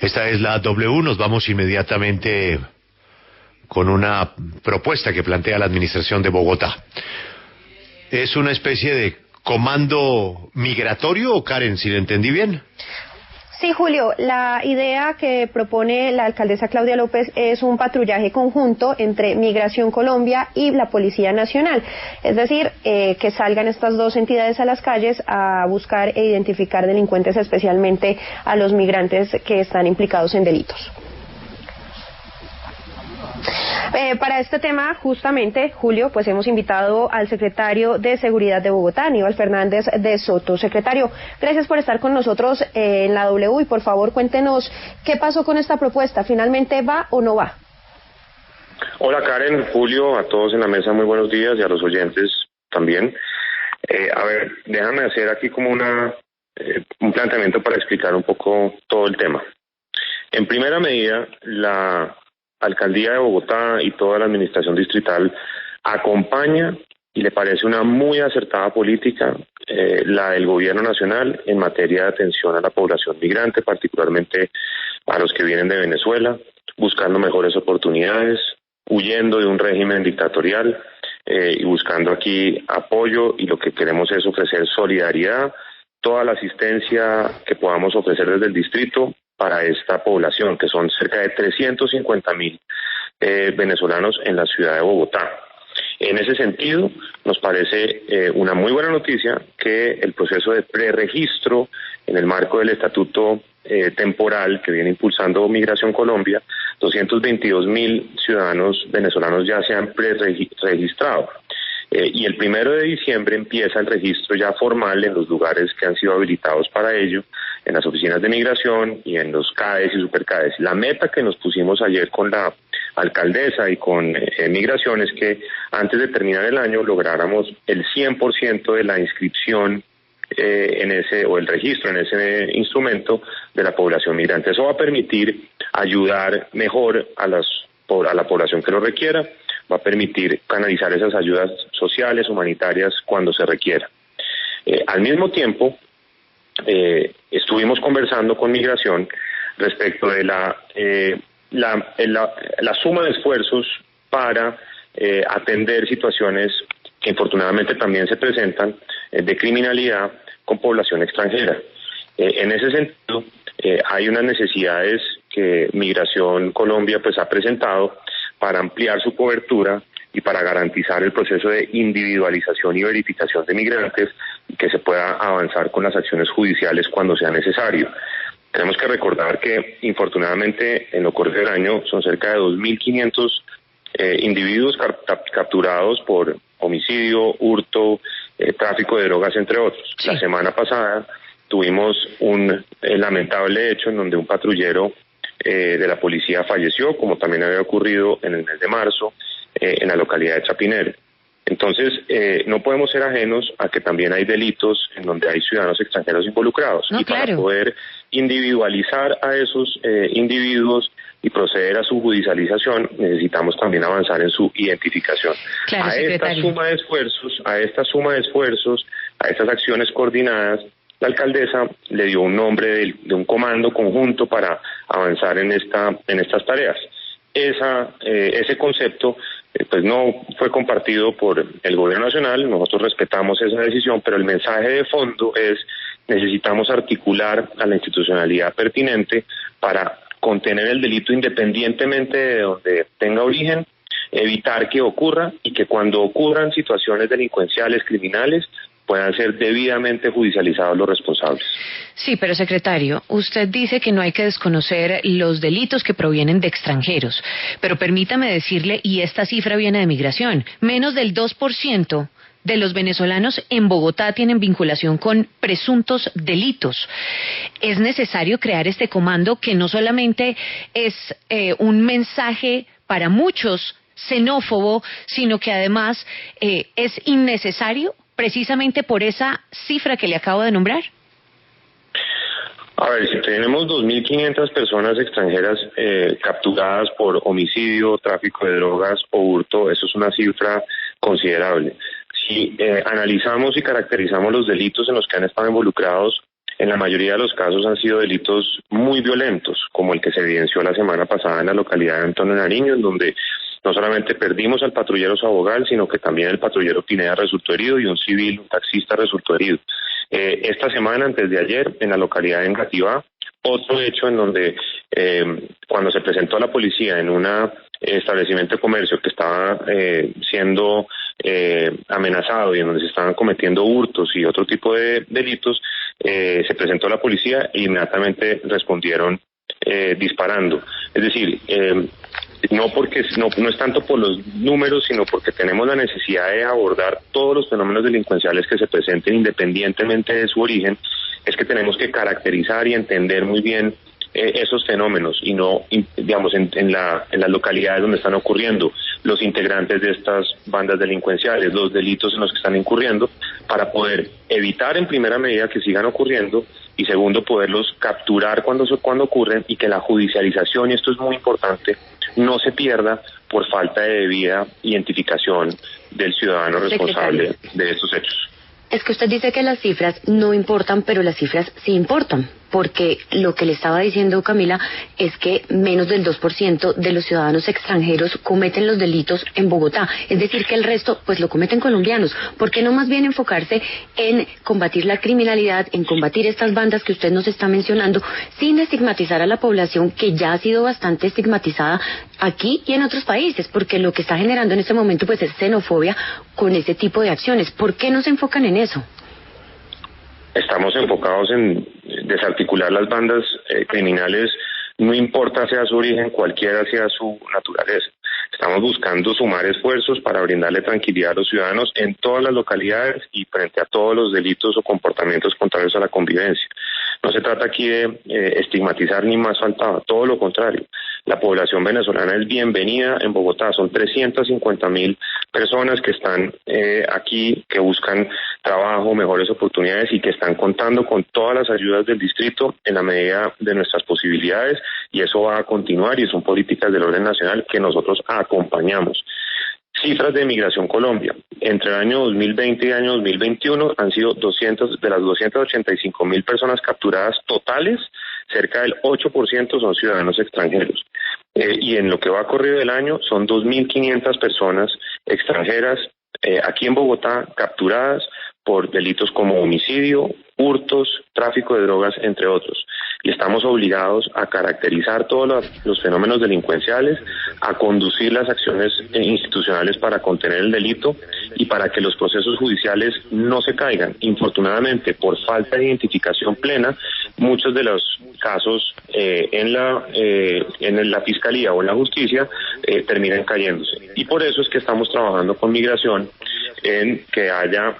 Esta es la W. Nos vamos inmediatamente con una propuesta que plantea la administración de Bogotá. ¿Es una especie de comando migratorio, Karen, si le entendí bien? Sí, Julio, la idea que propone la alcaldesa Claudia López es un patrullaje conjunto entre Migración Colombia y la Policía Nacional. Es decir, que salgan estas dos entidades a las calles a buscar e identificar delincuentes, especialmente a los migrantes que están implicados en delitos. Para este tema, justamente, Julio, pues hemos invitado al secretario de Seguridad de Bogotá, Aníbal Fernández de Soto. Secretario, gracias por estar con nosotros en la W y por favor cuéntenos qué pasó con esta propuesta. ¿Finalmente va o no va? Hola Karen, Julio, a todos en la mesa muy buenos días y a los oyentes también. Déjame hacer aquí como un planteamiento para explicar un poco todo el tema. En primera medida, la Alcaldía de Bogotá y toda la administración distrital acompaña y le parece una muy acertada política la del gobierno nacional en materia de atención a la población migrante, particularmente a los que vienen de Venezuela, buscando mejores oportunidades, huyendo de un régimen dictatorial y buscando aquí apoyo, y lo que queremos es ofrecer solidaridad, toda la asistencia que podamos ofrecer desde el distrito para esta población, que son cerca de 350.000 venezolanos en la ciudad de Bogotá. En ese sentido, nos parece una muy buena noticia que el proceso de preregistro en el marco del estatuto temporal que viene impulsando Migración Colombia, 222.000 ciudadanos venezolanos ya se han preregistrado. Y el 1 de diciembre empieza el registro ya formal en los lugares que han sido habilitados para ello, en las oficinas de migración y en los CADES y superCADES. La meta que nos pusimos ayer con la alcaldesa y con migración es que antes de terminar el año lográramos el 100% de la inscripción o el registro en ese instrumento de la población migrante. Eso va a permitir ayudar mejor a la población que lo requiera, va a permitir canalizar esas ayudas sociales, humanitarias, cuando se requiera. Al mismo tiempo, estuvimos conversando con Migración respecto de la suma de esfuerzos para atender situaciones que infortunadamente también se presentan de criminalidad con población extranjera. En ese sentido, hay unas necesidades que Migración Colombia pues ha presentado para ampliar su cobertura y para garantizar el proceso de individualización y verificación de migrantes y que se pueda avanzar con las acciones judiciales cuando sea necesario. Tenemos que recordar que, infortunadamente, en lo corrido del año son cerca de 2.500 individuos capturados por homicidio, hurto, tráfico de drogas, entre otros. Sí. La semana pasada tuvimos un lamentable hecho en donde un patrullero de la policía falleció, como también había ocurrido en el mes de marzo en la localidad de Chapinero. Entonces, no podemos ser ajenos a que también hay delitos en donde hay ciudadanos extranjeros involucrados. No, y para claro. poder individualizar a esos individuos y proceder a su judicialización, necesitamos también avanzar en su identificación. Claro, a esta suma de esfuerzos, a estas acciones coordinadas, la alcaldesa le dio un nombre de un comando conjunto para avanzar en estas tareas. Ese concepto pues no fue compartido por el gobierno nacional. Nosotros respetamos esa decisión, pero el mensaje de fondo es: necesitamos articular a la institucionalidad pertinente para contener el delito independientemente de donde tenga origen, evitar que ocurra y que cuando ocurran situaciones delincuenciales, criminales, puedan ser debidamente judicializados los responsables. Sí, pero secretario, usted dice que no hay que desconocer los delitos que provienen de extranjeros, pero permítame decirle, y esta cifra viene de Migración, menos del 2% de los venezolanos en Bogotá tienen vinculación con presuntos delitos. Es necesario crear este comando que no solamente es un mensaje para muchos xenófobo, sino que además es innecesario precisamente por esa cifra que le acabo de nombrar. A ver, si tenemos 2.500 personas extranjeras capturadas por homicidio, tráfico de drogas o hurto, eso es una cifra considerable. Si analizamos y caracterizamos los delitos en los que han estado involucrados en la mayoría de los casos han sido delitos muy violentos, como el que se evidenció la semana pasada en la localidad de Antonio Nariño, en donde no solamente perdimos al patrullero Sabogal, sino que también el patrullero Pineda resultó herido y un civil, un taxista, resultó herido. Esta semana, antes de ayer, en la localidad de Engativá, otro hecho en donde cuando se presentó a la policía en un establecimiento de comercio que estaba siendo amenazado y en donde se estaban cometiendo hurtos y otro tipo de delitos, se presentó a la policía e inmediatamente respondieron disparando. Es decir, no es tanto por los números, sino porque tenemos la necesidad de abordar todos los fenómenos delincuenciales que se presenten independientemente de su origen. Es que tenemos que caracterizar y entender muy bien esos fenómenos y no, digamos, en las localidades donde están ocurriendo los integrantes de estas bandas delincuenciales, los delitos en los que están incurriendo, para poder evitar en primera medida que sigan ocurriendo y segundo, poderlos capturar cuando ocurren y que la judicialización, y esto es muy importante, no se pierda por falta de debida identificación del ciudadano responsable de estos hechos. Es que usted dice que las cifras no importan, pero las cifras sí importan, porque lo que le estaba diciendo Camila es que menos del 2% de los ciudadanos extranjeros cometen los delitos en Bogotá, es decir que el resto pues lo cometen colombianos. ¿Por qué no más bien enfocarse en combatir la criminalidad, en combatir estas bandas que usted nos está mencionando, sin estigmatizar a la población que ya ha sido bastante estigmatizada aquí y en otros países? Porque lo que está generando en este momento pues es xenofobia con ese tipo de acciones. ¿Por qué no se enfocan en eso? Estamos enfocados en desarticular las bandas criminales, no importa sea su origen, cualquiera sea su naturaleza. Estamos buscando sumar esfuerzos para brindarle tranquilidad a los ciudadanos en todas las localidades y frente a todos los delitos o comportamientos contrarios a la convivencia. No se trata aquí de estigmatizar ni más faltaba, todo lo contrario. La población venezolana es bienvenida en Bogotá, son 350.000 personas que están aquí, que buscan trabajo, mejores oportunidades y que están contando con todas las ayudas del distrito en la medida de nuestras posibilidades, y eso va a continuar y son políticas del orden nacional que nosotros acompañamos. Cifras de Migración Colombia. Entre el año 2020 y el año 2021 han sido de las 285.000 personas capturadas totales, cerca del 8% son ciudadanos extranjeros. Y en lo que va corrido del año son 2.500 personas extranjeras aquí en Bogotá capturadas por delitos como homicidio, hurtos, tráfico de drogas, entre otros. Y estamos obligados a caracterizar todos los fenómenos delincuenciales, a conducir las acciones institucionales para contener el delito y para que los procesos judiciales no se caigan. Infortunadamente, por falta de identificación plena, muchos de los casos en la Fiscalía o en la Justicia terminan cayéndose. Y por eso es que estamos trabajando con Migración en que haya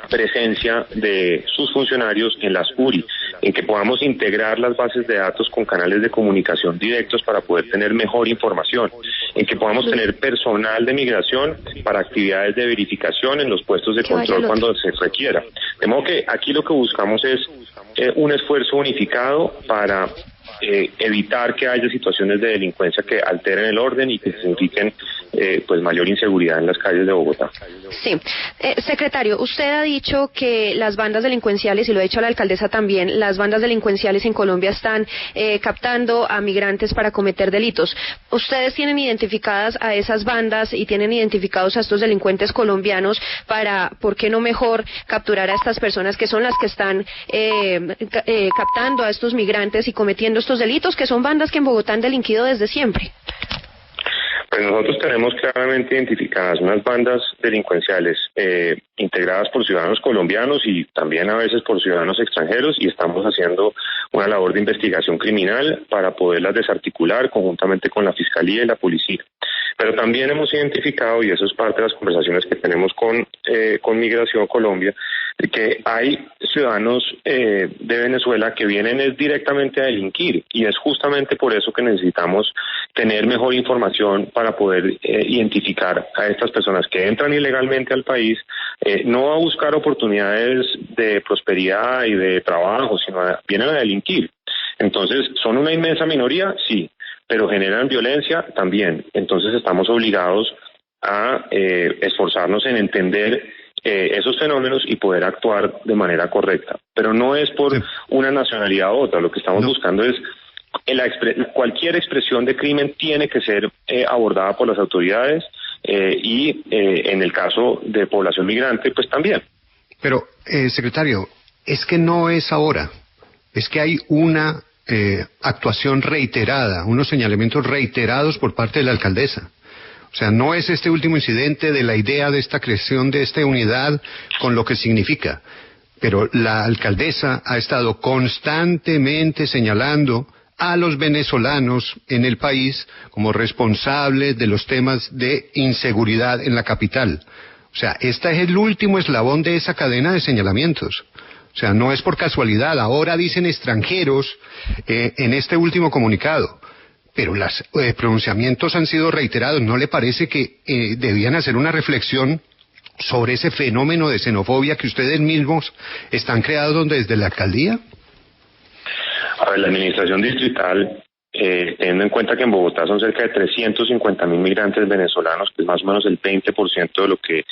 presencia de sus funcionarios en las URI, en que podamos integrar las bases de datos con canales de comunicación directos para poder tener mejor información, en que podamos tener personal de migración para actividades de verificación en los puestos de control cuando se requiera. De modo que aquí lo que buscamos es un esfuerzo unificado para evitar que haya situaciones de delincuencia que alteren el orden y que signifiquen pues mayor inseguridad en las calles de Bogotá. Sí. Secretario, usted ha dicho que las bandas delincuenciales, y lo ha dicho la alcaldesa también, las bandas delincuenciales en Colombia están captando a migrantes para cometer delitos. ¿Ustedes tienen identificadas a esas bandas y tienen identificados a estos delincuentes colombianos para, por qué no mejor, capturar a estas personas que son las que están captando a estos migrantes y cometiendo estos delitos, que son bandas que en Bogotá han delinquido desde siempre? Pues nosotros tenemos claramente identificadas unas bandas delincuenciales integradas por ciudadanos colombianos y también a veces por ciudadanos extranjeros, y estamos haciendo una labor de investigación criminal para poderlas desarticular conjuntamente con la Fiscalía y la Policía. Pero también hemos identificado, y eso es parte de las conversaciones que tenemos con Migración Colombia, de que hay ciudadanos de Venezuela que vienen directamente a delinquir, y es justamente por eso que necesitamos tener mejor información para poder identificar a estas personas que entran ilegalmente al país, no a buscar oportunidades de prosperidad y de trabajo, sino vienen a delinquir. Entonces, ¿son una inmensa minoría? Sí, pero generan violencia también. Entonces estamos obligados a esforzarnos en entender esos fenómenos y poder actuar de manera correcta. Pero no es por una nacionalidad u otra, lo que estamos buscando es cualquier expresión de crimen tiene que ser abordada por las autoridades y en el caso de población migrante, pues también. Pero, secretario, es que no es ahora, es que hay una actuación reiterada, unos señalamientos reiterados por parte de la alcaldesa. O sea, no es este último incidente de la idea de esta creación de esta unidad con lo que significa, pero la alcaldesa ha estado constantemente señalando a los venezolanos en el país como responsables de los temas de inseguridad en la capital. O sea, este es el último eslabón de esa cadena de señalamientos. O sea, no es por casualidad, ahora dicen extranjeros en este último comunicado. Pero los pronunciamientos han sido reiterados. ¿No le parece que debían hacer una reflexión sobre ese fenómeno de xenofobia que ustedes mismos están creando desde la alcaldía? A ver, la administración distrital, teniendo en cuenta que en Bogotá son cerca de 350.000 migrantes venezolanos, que es más o menos el 20% de lo que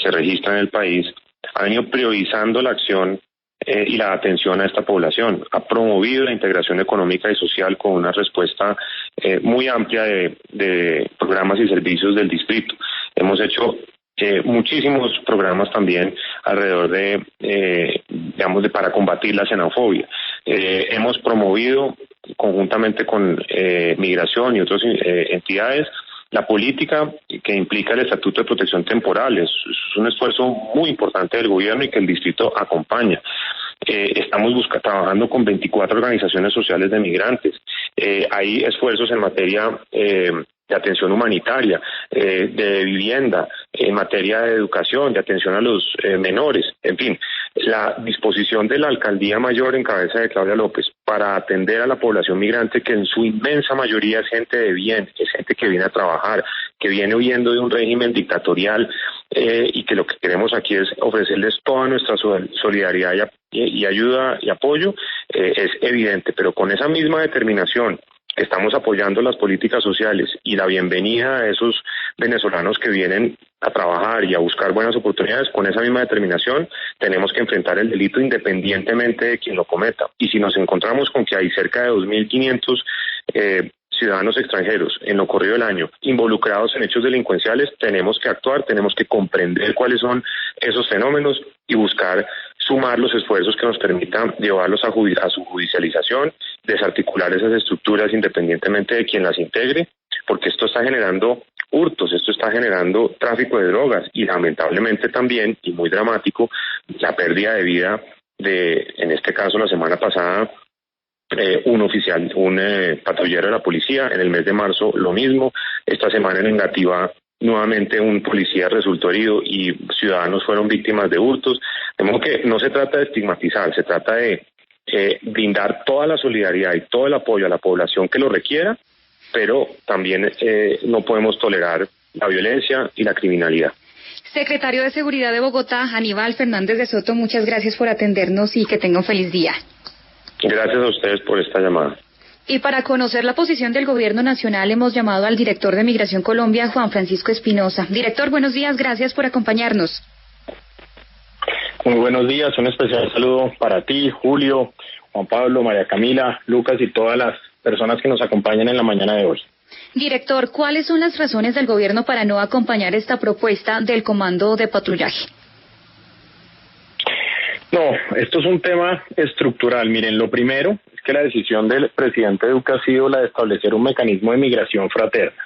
se registra en el país, ha venido priorizando la acción y la atención a esta población. Ha promovido la integración económica y social con una respuesta muy amplia de programas y servicios del distrito. Hemos hecho muchísimos programas también alrededor para combatir la xenofobia. Hemos promovido conjuntamente con Migración y otras entidades la política que implica el Estatuto de Protección Temporal. Es un esfuerzo muy importante del gobierno y que el distrito acompaña. Estamos trabajando con 24 organizaciones sociales de migrantes. Hay esfuerzos en materia de atención humanitaria, de vivienda, en materia de educación, de atención a los menores, en fin, la disposición de la Alcaldía Mayor en cabeza de Claudia López para atender a la población migrante, que en su inmensa mayoría es gente de bien, es gente que viene a trabajar, que viene huyendo de un régimen dictatorial y que lo que queremos aquí es ofrecerles toda nuestra solidaridad y ayuda y apoyo, es evidente, pero con esa misma determinación estamos apoyando las políticas sociales y la bienvenida a esos venezolanos que vienen a trabajar y a buscar buenas oportunidades. Con esa misma determinación tenemos que enfrentar el delito independientemente de quien lo cometa. Y si nos encontramos con que hay cerca de 2.500 ciudadanos extranjeros en lo corrido del año involucrados en hechos delincuenciales, tenemos que actuar, tenemos que comprender cuáles son esos fenómenos y buscar sumar los esfuerzos que nos permitan llevarlos a su judicialización, desarticular esas estructuras independientemente de quien las integre, porque esto está generando hurtos, esto está generando tráfico de drogas y lamentablemente también, y muy dramático, la pérdida de vida en este caso la semana pasada, un patrullero de la policía. En el mes de marzo lo mismo. Esta semana en Engativá nuevamente un policía resultó herido y ciudadanos fueron víctimas de hurtos. De modo que no se trata de estigmatizar, se trata de brindar toda la solidaridad y todo el apoyo a la población que lo requiera, pero también no podemos tolerar la violencia y la criminalidad. Secretario de Seguridad de Bogotá, Aníbal Fernández de Soto, muchas gracias por atendernos y que tenga un feliz día. Gracias a ustedes por esta llamada. Y para conocer la posición del Gobierno Nacional hemos llamado al director de Migración Colombia, Juan Francisco Espinosa. Director, buenos días, gracias por acompañarnos. Muy buenos días, un especial saludo para ti, Julio, Juan Pablo, María Camila, Lucas y todas las personas que nos acompañan en la mañana de hoy. Director, ¿cuáles son las razones del Gobierno para no acompañar esta propuesta del Comando de Patrullaje? No, esto es un tema estructural. Miren, lo primero es que la decisión del presidente Duque ha sido la de establecer un mecanismo de migración fraterna.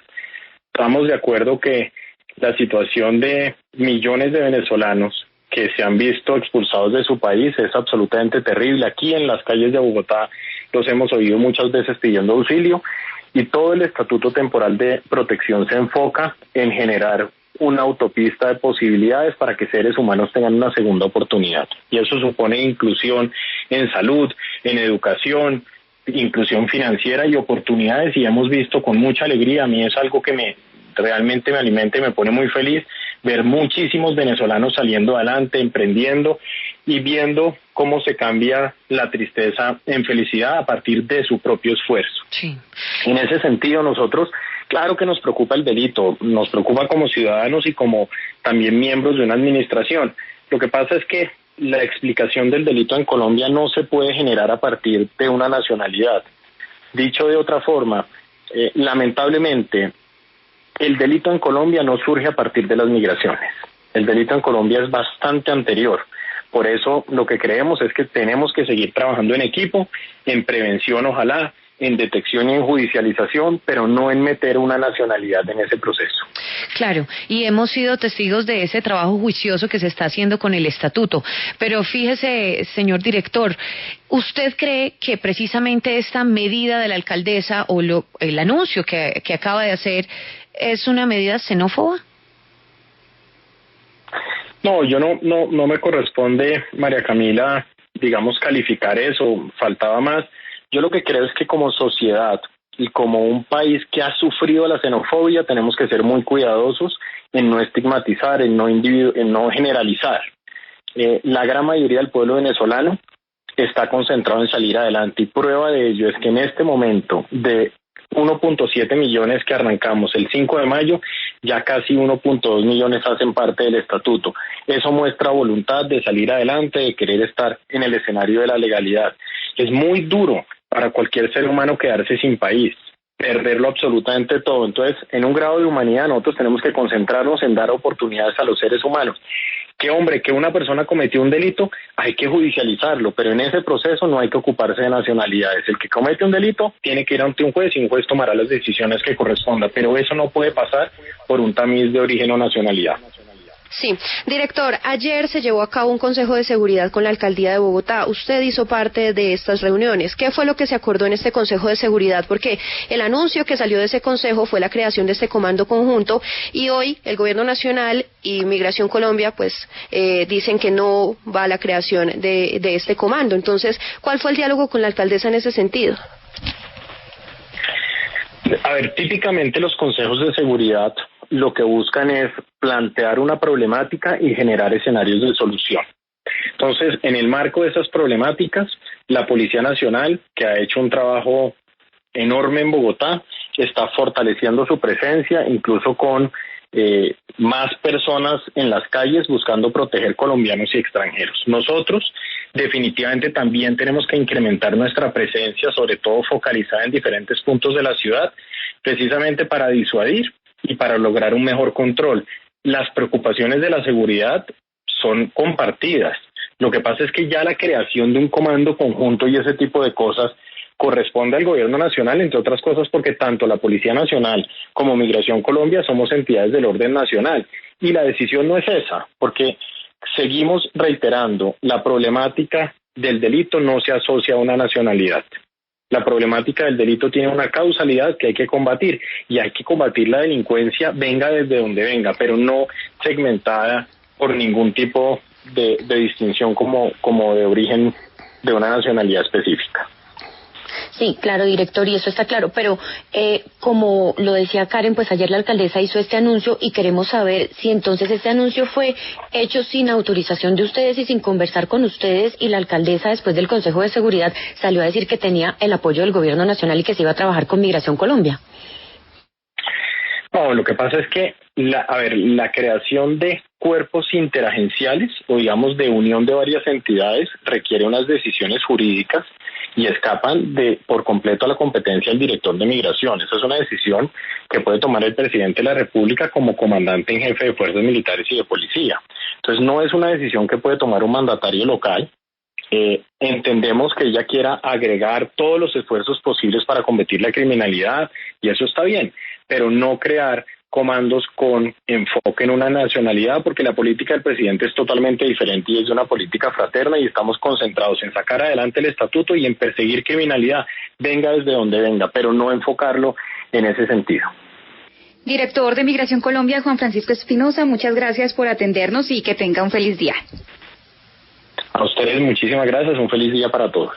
Estamos de acuerdo que la situación de millones de venezolanos que se han visto expulsados de su país es absolutamente terrible. Aquí en las calles de Bogotá los hemos oído muchas veces pidiendo auxilio y todo el Estatuto Temporal de Protección se enfoca en generar una autopista de posibilidades para que seres humanos tengan una segunda oportunidad. Y eso supone inclusión en salud, en educación, inclusión financiera y oportunidades. Y hemos visto con mucha alegría, a mí es algo que realmente me alimenta y me pone muy feliz, ver muchísimos venezolanos saliendo adelante, emprendiendo y viendo cómo se cambia la tristeza en felicidad a partir de su propio esfuerzo. Sí. En ese sentido, nosotros, claro que nos preocupa el delito, nos preocupa como ciudadanos y como también miembros de una administración, Lo que pasa es que la explicación del delito en Colombia no se puede generar a partir de una nacionalidad. Dicho de otra forma, lamentablemente, el delito en Colombia no surge a partir de las migraciones. El delito en Colombia es bastante anterior. Por eso lo que creemos es que tenemos que seguir trabajando en equipo, en prevención ojalá, en detección y en judicialización, pero no en meter una nacionalidad en ese proceso. Claro, y hemos sido testigos de ese trabajo juicioso que se está haciendo con el estatuto. Pero fíjese, señor director, ¿usted cree que precisamente esta medida de la alcaldesa o el anuncio que acaba de hacer es una medida xenófoba? No, yo no me corresponde, María Camila, digamos, calificar eso, faltaba más. Yo lo que creo es que como sociedad y como un país que ha sufrido la xenofobia tenemos que ser muy cuidadosos en no estigmatizar, en no generalizar. La gran mayoría del pueblo venezolano está concentrado en salir adelante y prueba de ello es que en este momento de 1.7 millones que arrancamos el 5 de mayo, ya casi 1.2 millones hacen parte del estatuto. Eso muestra voluntad de salir adelante, de querer estar en el escenario de la legalidad. Es muy duro para cualquier ser humano quedarse sin país, perderlo absolutamente todo. Entonces, en un grado de humanidad nosotros tenemos que concentrarnos en dar oportunidades a los seres humanos. Que una persona cometió un delito, hay que judicializarlo, pero en ese proceso no hay que ocuparse de nacionalidades. El que comete un delito tiene que ir ante un juez y un juez tomará las decisiones que correspondan, pero eso no puede pasar por un tamiz de origen o nacionalidad. Sí, director, ayer se llevó a cabo un consejo de seguridad con la alcaldía de Bogotá. Usted hizo parte de estas reuniones. ¿Qué fue lo que se acordó en este consejo de seguridad? Porque el anuncio que salió de ese consejo fue la creación de este comando conjunto y hoy el gobierno nacional y Migración Colombia pues dicen que no va a la creación de este comando. Entonces, ¿cuál fue el diálogo con la alcaldesa en ese sentido? A ver, típicamente los consejos de seguridad lo que buscan es plantear una problemática y generar escenarios de solución. Entonces, en el marco de esas problemáticas, la Policía Nacional, que ha hecho un trabajo enorme en Bogotá, está fortaleciendo su presencia, incluso con más personas en las calles buscando proteger colombianos y extranjeros. Nosotros definitivamente también tenemos que incrementar nuestra presencia, sobre todo focalizada en diferentes puntos de la ciudad, precisamente para disuadir y para lograr un mejor control. Las preocupaciones de la seguridad son compartidas. Lo que pasa es que ya la creación de un comando conjunto y ese tipo de cosas corresponde al gobierno nacional, entre otras cosas porque tanto la Policía Nacional como Migración Colombia somos entidades del orden nacional. Y la decisión no es esa, porque seguimos reiterando, la problemática del delito no se asocia a una nacionalidad. La problemática del delito tiene una causalidad que hay que combatir y hay que combatir la delincuencia venga desde donde venga, pero no segmentada por ningún tipo de distinción como de origen de una nacionalidad específica. Sí, claro, director, y eso está claro, pero como lo decía Karen, pues ayer la alcaldesa hizo este anuncio y queremos saber si entonces este anuncio fue hecho sin autorización de ustedes y sin conversar con ustedes, y la alcaldesa después del Consejo de Seguridad salió a decir que tenía el apoyo del gobierno nacional y que se iba a trabajar con Migración Colombia. No, lo que pasa es que la creación de cuerpos interagenciales o digamos de unión de varias entidades requiere unas decisiones jurídicas y escapan por completo a la competencia del director de migración. Esa es una decisión que puede tomar el presidente de la República como comandante en jefe de fuerzas militares y de policía. Entonces no es una decisión que puede tomar un mandatario local. Entendemos que ella quiera agregar todos los esfuerzos posibles para combatir la criminalidad y eso está bien, pero no crear comandos con enfoque en una nacionalidad, porque la política del presidente es totalmente diferente y es una política fraterna y estamos concentrados en sacar adelante el estatuto y en perseguir criminalidad, venga desde donde venga, pero no enfocarlo en ese sentido. Director de Migración Colombia, Juan Francisco Espinosa, muchas gracias por atendernos y que tenga un feliz día. A ustedes muchísimas gracias, un feliz día para todos.